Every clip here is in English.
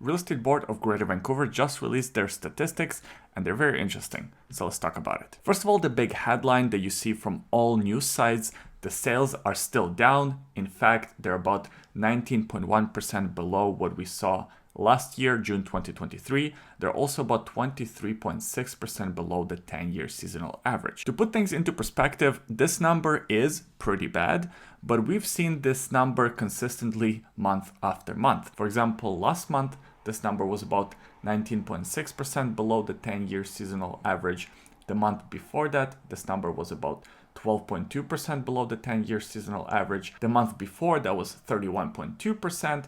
Real Estate Board of Greater Vancouver just released their statistics and they're very interesting. So let's talk about it. First of all, the big headline that you see from all news sites, the sales are still down. In fact, they're about 19.1% below what we saw last year, June 2023. They're also about 23.6% below the 10-year seasonal average. To put things into perspective, this number is pretty bad, but we've seen this number consistently month after month. For example, last month, this number was about 19.6% below the 10-year seasonal average. The month before that, this number was about 12.2% below the 10-year seasonal average. The month before that was 31.2%.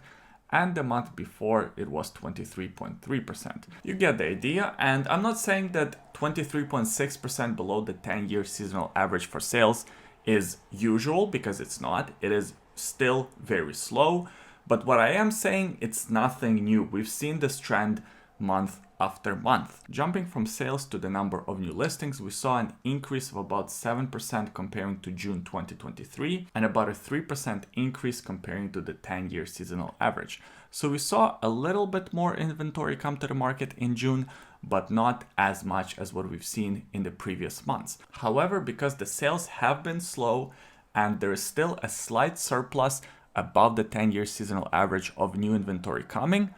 And the month before it was 23.3%. You get the idea, and I'm not saying that 23.6% below the 10-year seasonal average for sales is usual, because it's not. It is still very slow, but what I am saying, it's nothing new. We've seen this trend month after month. Jumping from sales to the number of new listings, we saw an increase of about 7% comparing to June 2023 and about a 3% increase comparing to the 10-year seasonal average. So we saw a little bit more inventory come to the market in June, but not as much as what we've seen in the previous months. However, because the sales have been slow and there is still a slight surplus above the 10-year seasonal average of new inventory coming,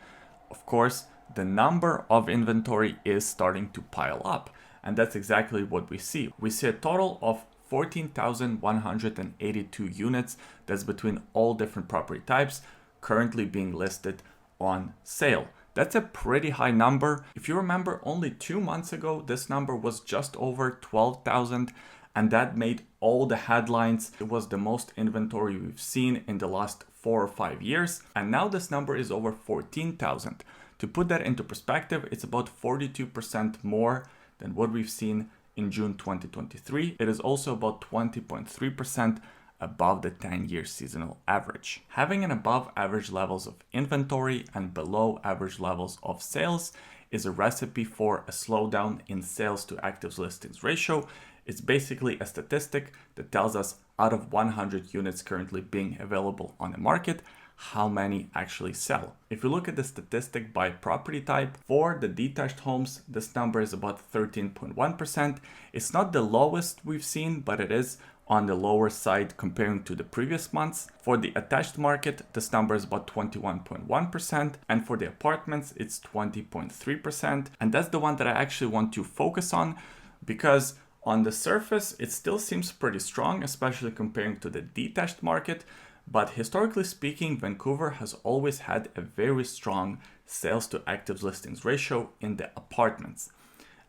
of course, the number of inventory is starting to pile up. And that's exactly what we see. We see a total of 14,182 units that's between all different property types currently being listed on sale. That's a pretty high number. If you remember, only 2 months ago, this number was just over 12,000, and that made all the headlines. It was the most inventory we've seen in the last 4 or 5 years. And now this number is over 14,000. To put that into perspective, it's about 42% more than what we've seen in June 2023. It is also about 20.3% above the 10-year seasonal average. Having an above average levels of inventory and below average levels of sales is a recipe for a slowdown in sales to active listings ratio. It's basically a statistic that tells us out of 100 units currently being available on the market, how many actually sell. If you look at the statistic by property type, for the detached homes, this number is about 13.1%. It's not the lowest we've seen, but it is on the lower side comparing to the previous months. For the attached market, this number is about 21.1%, and for the apartments, it's 20.3%. And that's the one that I actually want to focus on, because on the surface, it still seems pretty strong, especially comparing to the detached market. But historically speaking, Vancouver has always had a very strong sales to active listings ratio in the apartments.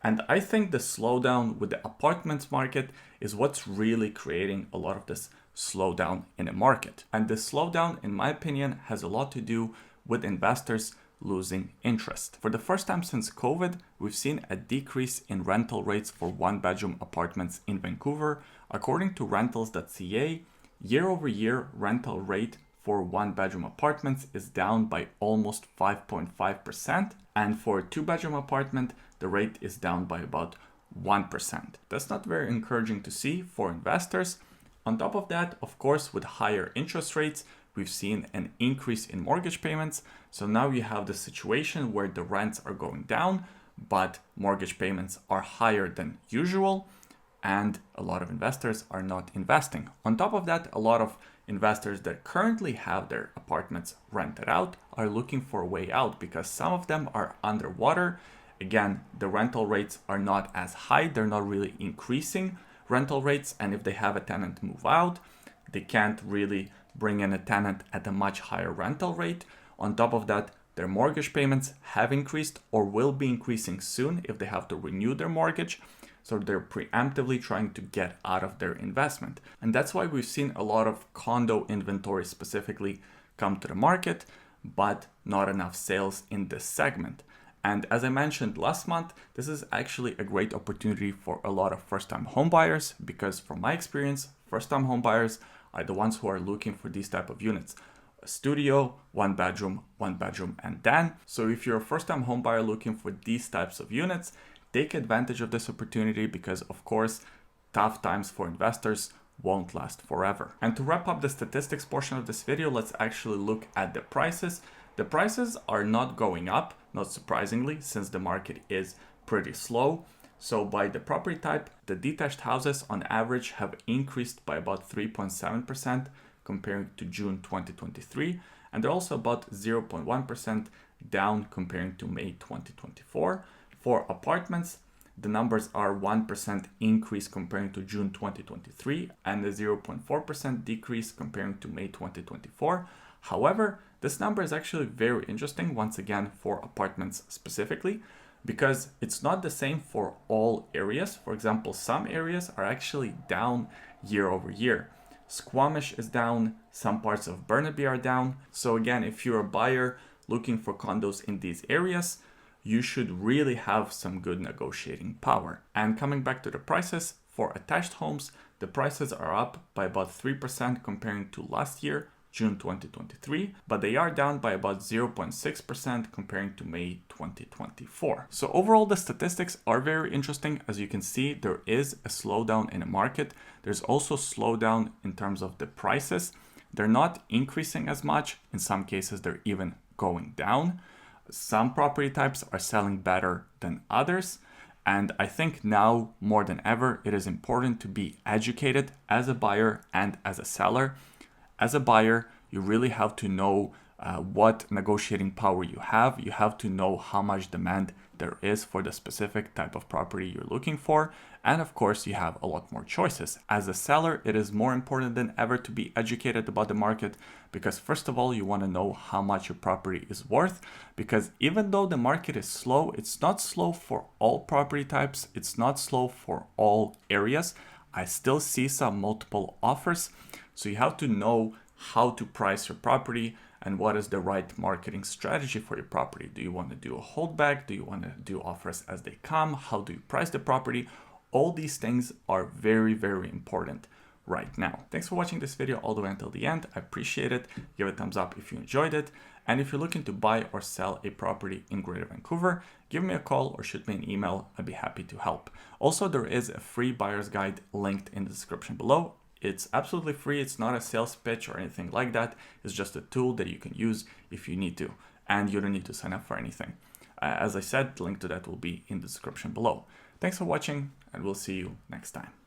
And I think the slowdown with the apartments market is what's really creating a lot of this slowdown in the market. And this slowdown, in my opinion, has a lot to do with investors losing interest. For the first time since COVID, we've seen a decrease in rental rates for one-bedroom apartments in Vancouver. According to rentals.ca, year-over-year rental rate for one-bedroom apartments is down by almost 5.5%. And for a two-bedroom apartment, the rate is down by about 1%. That's not very encouraging to see for investors. On top of that, of course, with higher interest rates, we've seen an increase in mortgage payments. So now you have the situation where the rents are going down, but mortgage payments are higher than usual, and a lot of investors are not investing. On top of that, a lot of investors that currently have their apartments rented out are looking for a way out because some of them are underwater. Again, the rental rates are not as high. They're not really increasing rental rates. And if they have a tenant move out, they can't really bring in a tenant at a much higher rental rate. On top of that, their mortgage payments have increased or will be increasing soon if they have to renew their mortgage. So they're preemptively trying to get out of their investment. And that's why we've seen a lot of condo inventory specifically come to the market, but not enough sales in this segment. And as I mentioned last month, this is actually a great opportunity for a lot of first-time homebuyers because from my experience, first-time homebuyers are the ones who are looking for these type of units. A studio, one bedroom, and then. So if you're a first-time homebuyer looking for these types of units, take advantage of this opportunity because, of course, tough times for investors won't last forever. And to wrap up the statistics portion of this video, let's actually look at the prices. The prices are not going up, not surprisingly, since the market is pretty slow. So by the property type, the detached houses on average have increased by about 3.7% comparing to June 2023, and they're also about 0.1% down comparing to May 2024. For apartments, the numbers are 1% increase comparing to June 2023 and a 0.4% decrease comparing to May 2024. However, this number is actually very interesting, once again, for apartments specifically, because it's not the same for all areas. For example, some areas are actually down year over year. Squamish is down, some parts of Burnaby are down. So again, if you're a buyer looking for condos in these areas, you should really have some good negotiating power. And coming back to the prices, for attached homes, the prices are up by about 3% comparing to last year, June 2023, but they are down by about 0.6% comparing to May 2024. So overall, the statistics are very interesting. As you can see, there is a slowdown in the market. There's also slowdown in terms of the prices. They're not increasing as much. In some cases, they're even going down. Some property types are selling better than others. And I think now more than ever, it is important to be educated as a buyer and as a seller. As a buyer, you really have to know what negotiating power you have. You have to know how much demand there is for the specific type of property you're looking for. And of course, you have a lot more choices. As a seller, it is more important than ever to be educated about the market because first of all, you want to know how much your property is worth, because even though the market is slow, it's not slow for all property types. It's not slow for all areas. I still see some multiple offers. So you have to know how to price your property and what is the right marketing strategy for your property. Do you want to do a holdback? Do you want to do offers as they come? How do you price the property? All these things are very, very important right now. Thanks for watching this video all the way until the end. I appreciate it. Give it a thumbs up if you enjoyed it. And if you're looking to buy or sell a property in Greater Vancouver, give me a call or shoot me an email. I'd be happy to help. Also, there is a free buyer's guide linked in the description below. It's absolutely free. It's not a sales pitch or anything like that. It's just a tool that you can use if you need to, and you don't need to sign up for anything. As I said, the link to that will be in the description below. Thanks for watching, and we'll see you next time.